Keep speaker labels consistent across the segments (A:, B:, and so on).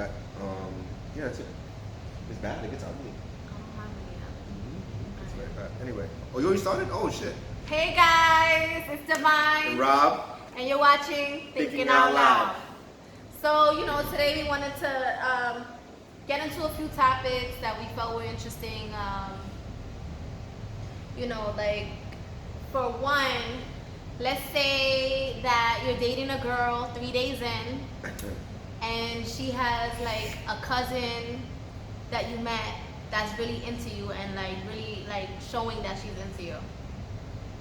A: that. Yeah, that's it. It's bad. It gets ugly. It's very bad. Anyway. Oh, you already started? Oh, shit.
B: Hey guys, it's Divine.
A: And Rob.
B: And you're watching Thinking Out Loud. So, today we wanted to get into a few topics that we felt were interesting. Like, for one, let's say that you're dating a girl 3 days in, and she has, like, a cousin that you met that's really into you and, like, really, like, showing that she's into you.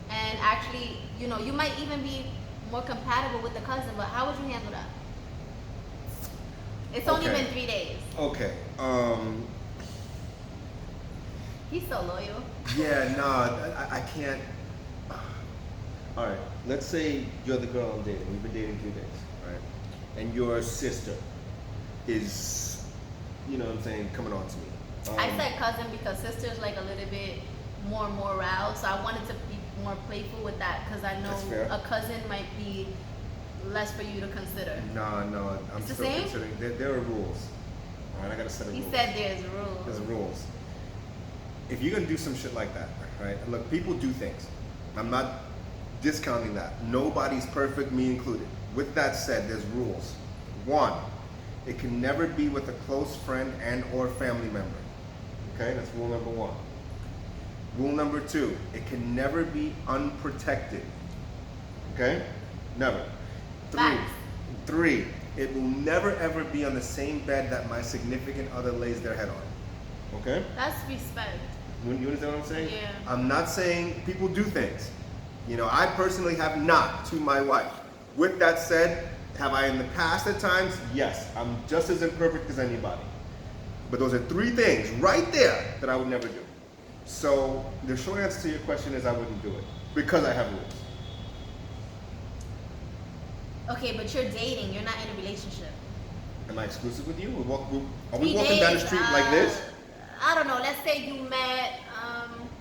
B: And actually, you might even be more compatible with the cousin, but how would you handle that? It's only been 3 days.
A: Okay.
B: He's so loyal.
A: Yeah, I can't. All right. Let's say you're the girl I'm dating. We've been dating 2 days, right? And your sister is, coming on to me.
B: I said cousin because sister's like a little bit more morale, so I wanted to be more playful with that because I know a cousin might be less for you to consider.
A: No, I'm still considering. There are rules. All right, I gotta set a rule.
B: He said there's rules.
A: There's rules. If you're gonna do some shit like that, right? Look, people do things. I'm not discounting that. Nobody's perfect, me included. With that said, there's rules. One, it can never be with a close friend and or family member. Okay, that's rule number one. Rule number two, it can never be unprotected. Okay? Never. Three, it will never ever be on the same bed that my significant other lays their head on. Okay?
B: That's respect.
A: You understand what I'm saying?
B: Yeah.
A: I'm not saying people do things. I personally have not to my wife. With that said, have I in the past at times? Yes. I'm just as imperfect as anybody. But those are 3 things right there that I would never do. So the short answer to your question is I wouldn't do it because I have rules.
B: Okay, but you're dating. You're not in a relationship.
A: Am I exclusive with you? Are we walking down the street like this?
B: I don't know. Let's say you met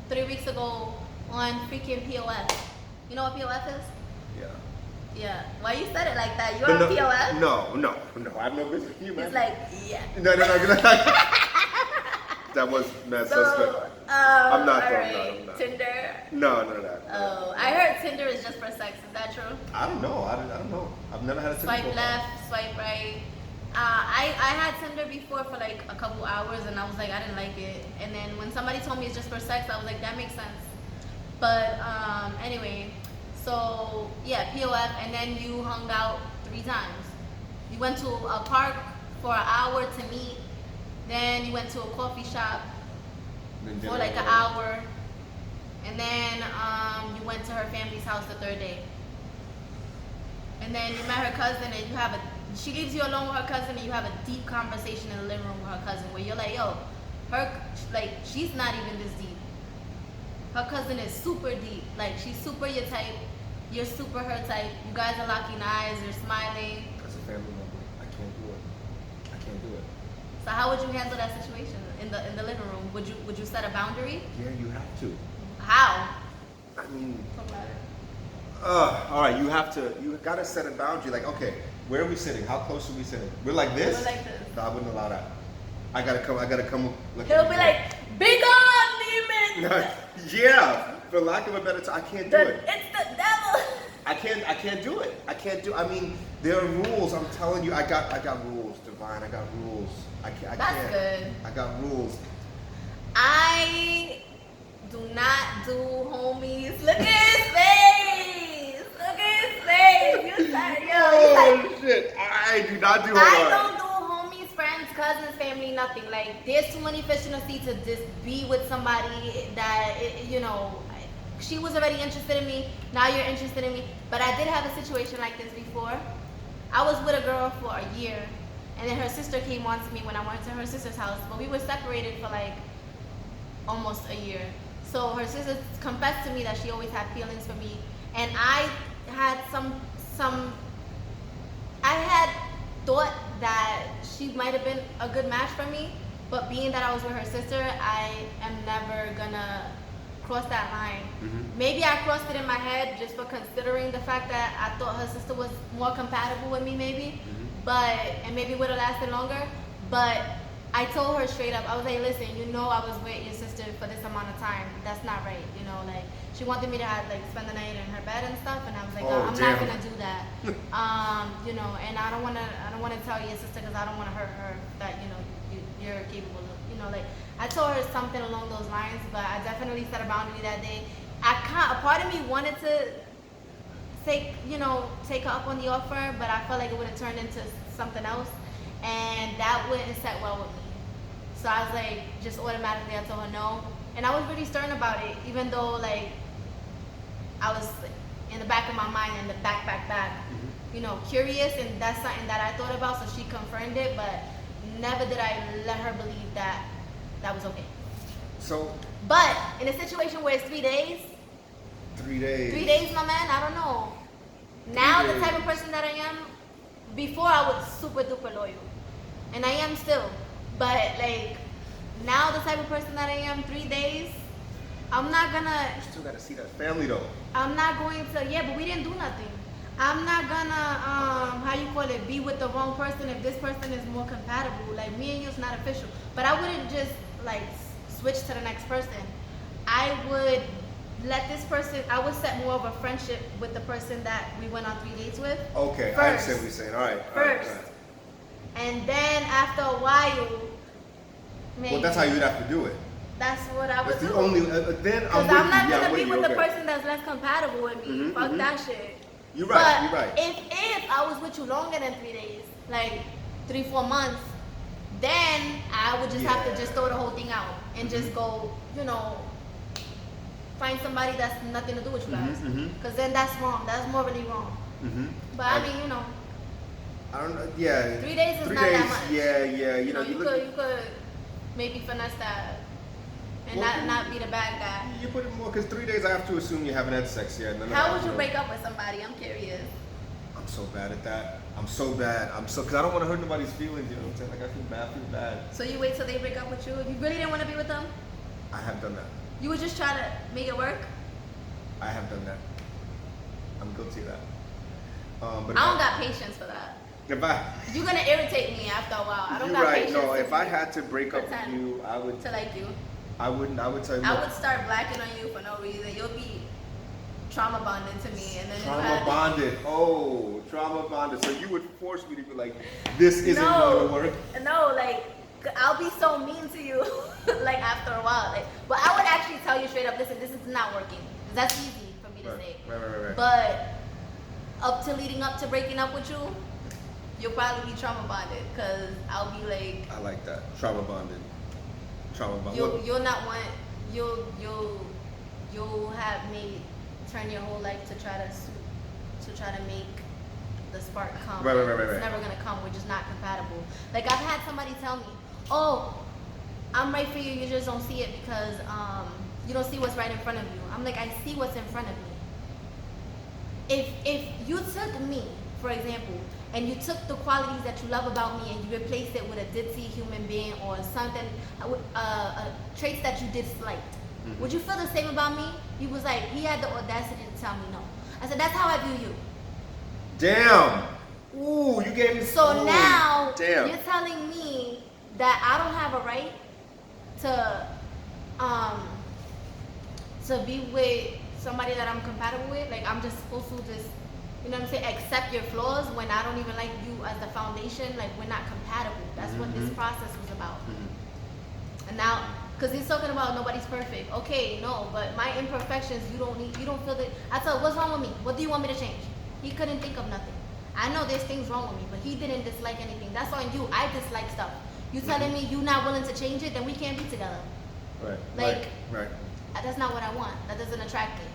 B: 3 weeks ago on freaking POF. You know what POF is?
A: Yeah.
B: Yeah. Why you said it like that? You on POF?
A: No. I have no business with you, man.
B: It's like, yeah.
A: No. That was mad suspect. I'm not.
B: Tinder?
A: No, none of that.
B: Oh, I heard Tinder is just for sex. Is that true?
A: I don't know. I don't know. I've never had a Tinder
B: Swipe
A: profile.
B: left, swipe right. I had Tinder before for like a couple hours and I was like, I didn't like it. And then when somebody told me it's just for sex, I was like, that makes sense. But anyway, so yeah, POF, and then you hung out 3 times. You went to a park for an hour to meet. Then you went to a coffee shop for like an hour. And then you went to her family's house the 3rd day. And then you met her cousin and she leaves you alone with her cousin and you have a deep conversation in the living room with her cousin where you're like, yo, she's not even this deep. Her cousin is super deep. Like, she's super your type. You're super her type. You guys are locking eyes. You're smiling.
A: That's a family member. I can't do it.
B: So how would you handle that situation in the living room? Would you set a boundary?
A: Yeah, you have to.
B: How?
A: I mean,
B: Talk about it.
A: all right, you gotta set a boundary. Like, okay, where are we sitting? How close are we sitting? We're like this?
B: We're like this.
A: No, I wouldn't allow that. I gotta come.
B: He'll be like, "Be gone, demon!"
A: Yeah, for lack of a better term, I can't do it.
B: It's the devil.
A: I can't do it. I mean, there are rules. I'm telling you, I got rules, Divine. I got rules. I can't.
B: That's good.
A: I got rules.
B: I do not do homies. Look at his face. You said,
A: Shit. I do not do homies.
B: I don't do homies, friends, cousins, family, nothing. Like, there's too many fish in the sea to just be with somebody that, she was already interested in me. Now you're interested in me. But I did have a situation like this before. I was with a girl for a year. And then her sister came on to me when I went to her sister's house. But we were separated for like almost a year. So her sister confessed to me that she always had feelings for me. And I had I had thought that she might have been a good match for me. But being that I was with her sister, I am never gonna cross that line.
A: Mm-hmm.
B: Maybe I crossed it in my head just for considering the fact that I thought her sister was more compatible with me maybe.
A: Mm-hmm.
B: and maybe would have lasted longer. But I told her straight up, I was like, listen, you know I was with your sister for this amount of time. That's not right, you know, like she wanted me to have like spend the night in her bed and stuff, and I was like,
A: Oh,
B: I'm
A: damn.
B: not gonna do that. You know, and I don't wanna tell your sister because I don't wanna hurt her that, you know, you're capable of, you know, like I told her something along those lines, but I definitely set a boundary that day. A part of me wanted to take her up on the offer, but I felt like it would have turned into something else, and that wouldn't set well with me. So I was like, just automatically I told her no, and I was really stern about it, even though like I was in the back of my mind, in the back, you know, curious, and that's something that I thought about. So she confirmed it, but never did I let her believe that that was okay.
A: So,
B: but in a situation where it's 3 days.
A: 3 days.
B: 3 days, my man, I don't know. Now the type of person that I am, before I was super duper loyal. And I am still. But like, now the type of person that I am, 3 days, I'm not gonna.
A: You still gotta see that family though.
B: I'm not going to, yeah, but we didn't do nothing. I'm not gonna, be with the wrong person if this person is more compatible. Like, me and you is not official. But I wouldn't just, like, switch to the next person. I would let this person, I would set more of a friendship with the person that we went on 3 dates with.
A: Okay,
B: first.
A: I understand what you're saying. All right.
B: First.
A: All right.
B: And then after a while, maybe.
A: Well, that's how you'd have to do it.
B: That's what I would
A: That's
B: do.
A: the only, then I'm
B: Because
A: with
B: I'm not
A: you. Yeah,
B: going to be with the
A: okay.
B: person that's less compatible with me. Fuck that shit.
A: You're right,
B: But
A: you're right.
B: If I was with you longer than 3 days, like 3-4 months, then I would just have to just throw the whole thing out and just go, you know, find somebody that's nothing to do with you guys. Because then that's wrong. That's morally wrong. But I mean, you know.
A: I don't know. Yeah.
B: 3 days is
A: 3
B: not
A: days,
B: that much.
A: Yeah.
B: You know, you could maybe finesse that and not be the bad guy.
A: You put it more because 3 days I have to assume you haven't had sex yet.
B: How would you break up with somebody? I'm curious.
A: I'm so bad at that. I'm so bad. Because I don't want to hurt nobody's feelings. You know what I'm saying? Like I feel bad.
B: So you wait till they break up with you? You really didn't want to be with them?
A: I have done that.
B: You would just try to make it work?
A: I have done that. I'm guilty of that. But
B: I don't got patience for that. You're gonna irritate me after a while. I don't got patience.
A: No, if I had to break up with you, I would.
B: To like you.
A: I wouldn't. I would tell you.
B: I would start blacking on you for no reason. You'll be trauma bonded to me, and then
A: trauma bonded. Oh, trauma bonded. So you would force me to be like, this isn't going to work.
B: No, like I'll be so mean to you, like after a while. Like, but I would actually tell you straight up, listen, this is not working. That's easy for me to say.
A: Right.
B: But leading up to breaking up with you, you'll probably be trauma bonded, cause I'll be like.
A: I like that. Trauma bonded.
B: You'll not want. You'll have me turn your whole life to try to make the spark come.
A: Right.
B: It's never gonna come. We're just not compatible. Like I've had somebody tell me, "Oh, I'm right for you. You just don't see it because you don't see what's right in front of you." I'm like, I see what's in front of me. If you took me, for example, and you took the qualities that you love about me and you replaced it with a ditzy human being or something, traits that you disliked, would you feel the same about me? He was like, he had the audacity to tell me no. I said, that's how I view you.
A: Damn. Ooh, you gave me.
B: So now
A: damn.
B: You're telling me that I don't have a right to be with somebody that I'm compatible with. Like I'm just supposed to just, you know what I'm saying, accept your flaws when I don't even like you as the foundation. Like we're not compatible. That's what this process was about. And now, because he's talking about nobody's perfect. Okay, no, but my imperfections, you don't feel that. I told him, what's wrong with me? What do you want me to change? He couldn't think of nothing. I know there's things wrong with me, but he didn't dislike anything. That's on you. I dislike stuff. You telling me you not willing to change it, then we can't be together.
A: Right.
B: That's not what I want. That doesn't attract me.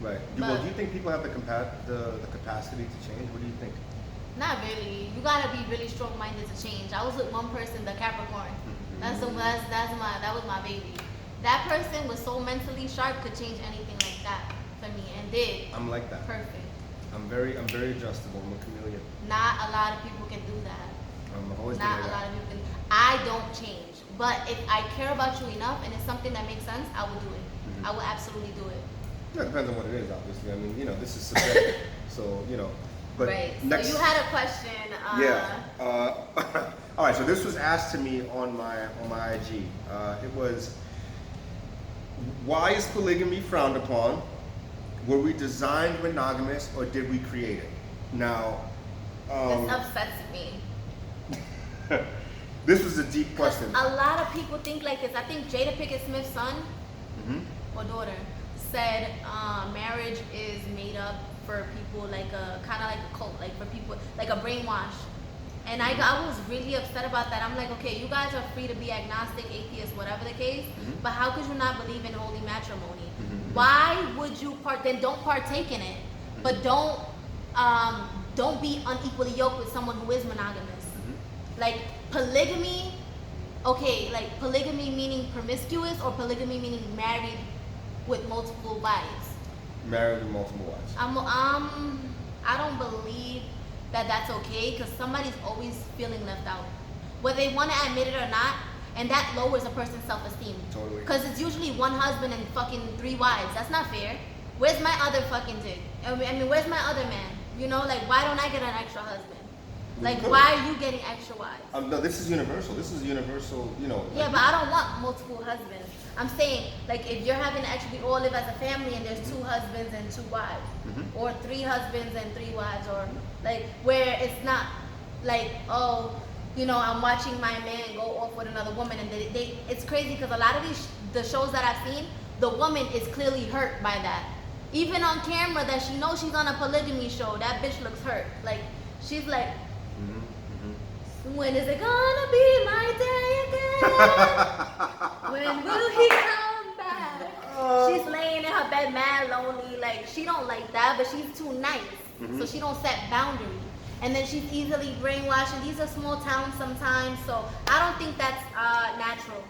A: Right.
B: But,
A: well, do you think people have the capacity to change? What do you think?
B: Not really. You gotta be really strong-minded to change. I was with one person, the Capricorn. That was my baby. That person was so mentally sharp, could change anything like that for me, and did.
A: I'm like that.
B: Perfect.
A: I'm very adjustable. I'm a chameleon.
B: Not a lot of people can do that.
A: I'm always
B: Not a lot of people can. I don't change, but if I care about you enough and it's something that makes sense, I will do it. I will absolutely do it.
A: Yeah, it depends on what it is, obviously. I mean, this is subjective. So, But
B: right.
A: next,
B: So you had a question.
A: yeah. All right. So this was asked to me on my IG. It was, why is polygamy frowned upon? Were we designed monogamous or did we create it? Now,
B: This upsets me.
A: this was a deep question.
B: A lot of people think like this. I think Jada Pinkett Smith's son or daughter said marriage is made up for people like a kind of like a cult, like for people like a brainwash. And I was really upset about that. I'm like, okay, you guys are free to be agnostic, atheist, whatever the case, but how could you not believe in holy matrimony? Why would you then don't partake in it, but don't be unequally yoked with someone who is monogamous. Like polygamy, okay, like polygamy meaning promiscuous or polygamy meaning married with multiple wives?
A: Married with multiple wives.
B: I don't believe that that's okay because somebody's always feeling left out, whether they want to admit it or not, and that lowers a person's self-esteem.
A: Totally.
B: Because it's usually one husband and fucking 3 wives. That's not fair. Where's my other fucking dick? I mean, where's my other man? You know, like why don't I get an extra husband? Like why are you getting extra wives?
A: No, this is universal. This is universal. You know.
B: Yeah, but I don't want multiple husbands. I'm saying, like, if you're having to actually all live as a family and there's 2 husbands and 2 wives, or 3 husbands and 3 wives, or like where it's not like, oh, you know, I'm watching my man go off with another woman, and it's crazy because a lot of the shows that I've seen, the woman is clearly hurt by that. Even on camera, that she knows she's on a polygamy show, that bitch looks hurt. Like she's like, when is it gonna be my day again? When will he come back? She's laying in her bed mad lonely, like she don't like that, but she's too nice, so she don't set boundaries. And then she's easily brainwashed, and these are small towns sometimes, so I don't think that's natural,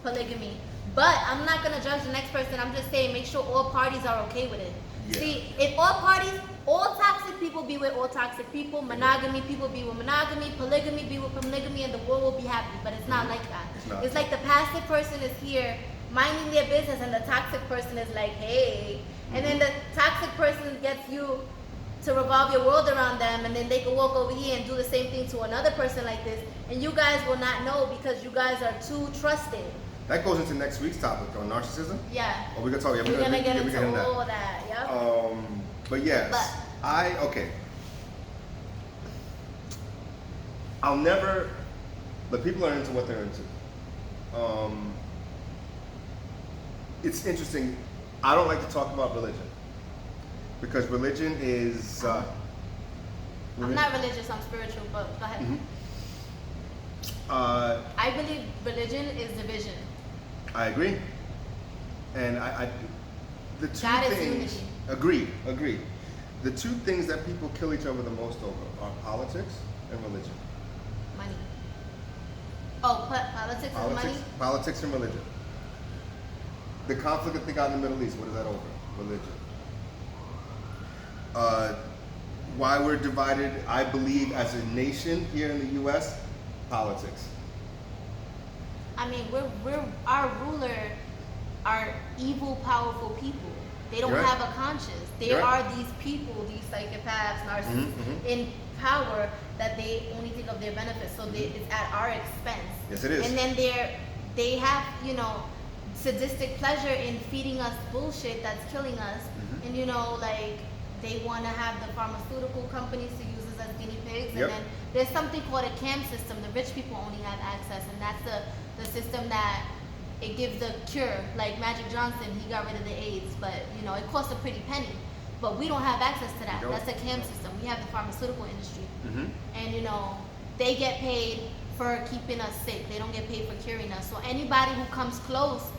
B: polygamy. But I'm not gonna judge the next person. I'm just saying make sure all parties are okay with it. Yeah. See, if all parties, all toxic people be with all toxic people, monogamy people be with monogamy, polygamy be with polygamy, and the world will be happy. But it's not like that. It's like the passive person is here minding their business, and the toxic person is like, hey. And then the toxic person gets you to revolve your world around them, and then they can walk over here and do the same thing to another person like this, and you guys will not know because you guys are too trusting.
A: That goes into next week's topic on narcissism.
B: Yeah.
A: Oh, we're gonna talk. Yeah,
B: we're gonna get into all that. Yep.
A: But yes, okay. I'll never. But people are into what they're into. It's interesting. I don't like to talk about religion because religion is.
B: I'm not religious. I'm spiritual. But go ahead. I believe religion is division.
A: I agree, and I the two
B: God is
A: things.
B: unity.
A: Agreed. The 2 things that people kill each other the most over are politics and religion.
B: Money. Oh, politics and money?
A: Politics and religion. The conflict that they got in the Middle East, what is that over? Religion. Why we're divided, I believe, as a nation here in the U.S., politics.
B: I mean, we're our ruler are evil, powerful people. They don't have a conscience. There are these people, these psychopaths, narcissists in power that they only think of their benefits. So it's at our expense.
A: Yes, it is.
B: And then they have, you know, sadistic pleasure in feeding us bullshit that's killing us. And you know, like they want to have the pharmaceutical companies to use us as guinea pigs. And then there's something called a CAM system. The rich people only have access, and that's the system that it gives the cure. Like Magic Johnson, he got rid of the AIDS, but you know it costs a pretty penny. But we don't have access to that. That's a CAM system. We have the pharmaceutical industry, and you know they get paid for keeping us sick. They don't get paid for curing us. So anybody who comes close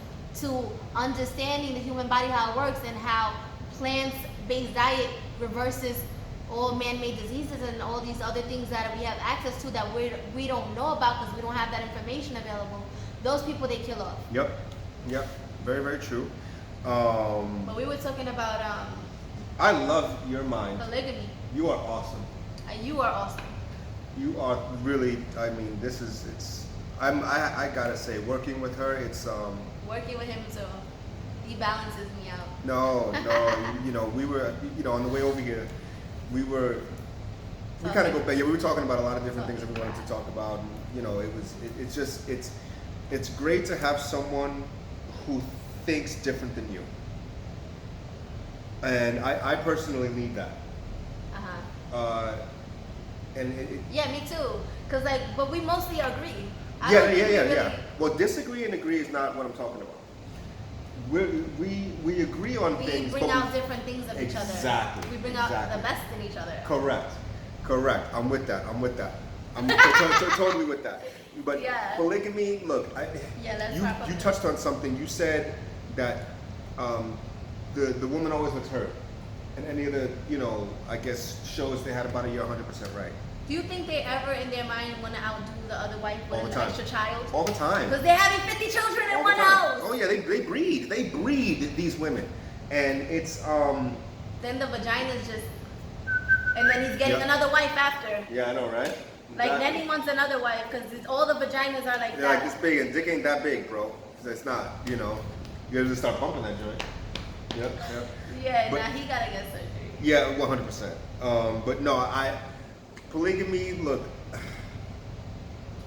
B: to understanding the human body, how it works, and how plants-based diet reverses all man-made diseases and all these other things that we have access to that we don't know about because we don't have that information available. Those people they kill off.
A: Yep. Very, very true.
B: But we were talking about
A: I love your mind.
B: polygamy.
A: You are awesome.
B: You are awesome.
A: You are really. I mean, I gotta say, working with her, it's
B: Working with him too. He balances me out.
A: No, you know, we were, you know, on the way over here, we were we kind of go back. Yeah, we were talking about a lot of different things that we wanted to talk about. And, you know, it's great to have someone who thinks different than you. And I personally need that.
B: Yeah, me too. Cause like, but we mostly agree.
A: Yeah. Well, disagree and agree is not what I'm talking about. We agree on things.
B: We bring out different things of each other.
A: Exactly.
B: We bring out the best in each other.
A: Correct. I'm with that. I'm totally with that. But polygamy, look, you touched on something. You said that the woman always looks hurt. And any of the, you know, I guess shows they had about it, you're 100% right.
B: Do you think they ever in their mind want to outdo the other wife with an extra child?
A: All the time.
B: Because they're having 50 children in one house.
A: Oh yeah, they breed these women. And it's
B: then the vagina's just, and then he's getting another wife after.
A: Yeah, I know, right?
B: Like then he wants another wife because all the vaginas are like
A: They're like this big, and dick ain't that big, bro. It's not, you know. You gotta just start pumping that joint. Yep.
B: Yeah, now he gotta get surgery.
A: Yeah, 100%. But no, polygamy. Look,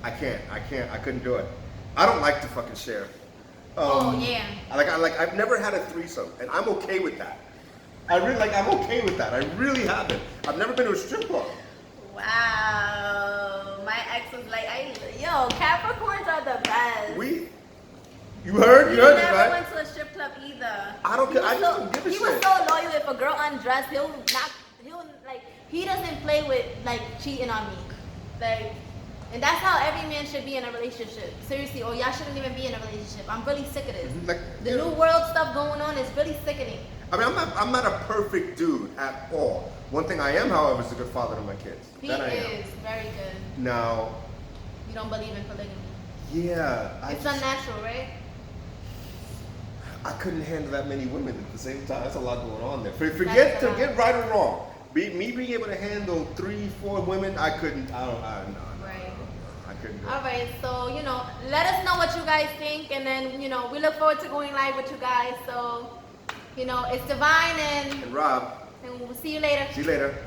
A: I couldn't do it. I don't like to fucking share. I've never had a threesome, and I'm okay with that. I'm okay with that. I really haven't. I've never been to a strip club.
B: Wow, my ex was like, Capricorns are the best.
A: You heard? You heard it,
B: never
A: right?
B: went to a strip club either.
A: I don't care. I just don't give a shit.
B: He was so loyal. If a girl undressed, he doesn't play with like cheating on me, like, and that's how every man should be in a relationship. Seriously, or y'all shouldn't even be in a relationship. I'm really sick of this. The new world stuff going on is really sickening.
A: I mean, I'm not a perfect dude at all. One thing I am, however, is a good father to my kids.
B: He is very good.
A: Now,
B: you don't believe in polygamy?
A: Yeah,
B: it's unnatural, right?
A: I couldn't handle that many women at the same time. That's a lot going on there. Forget right or wrong. Me being able to handle 3-4 women, I couldn't. I couldn't do it.
B: All right, so let us know what you guys think, and then we look forward to going live with you guys. So it's Divine and
A: Rob,
B: and we'll see you later.
A: See you later.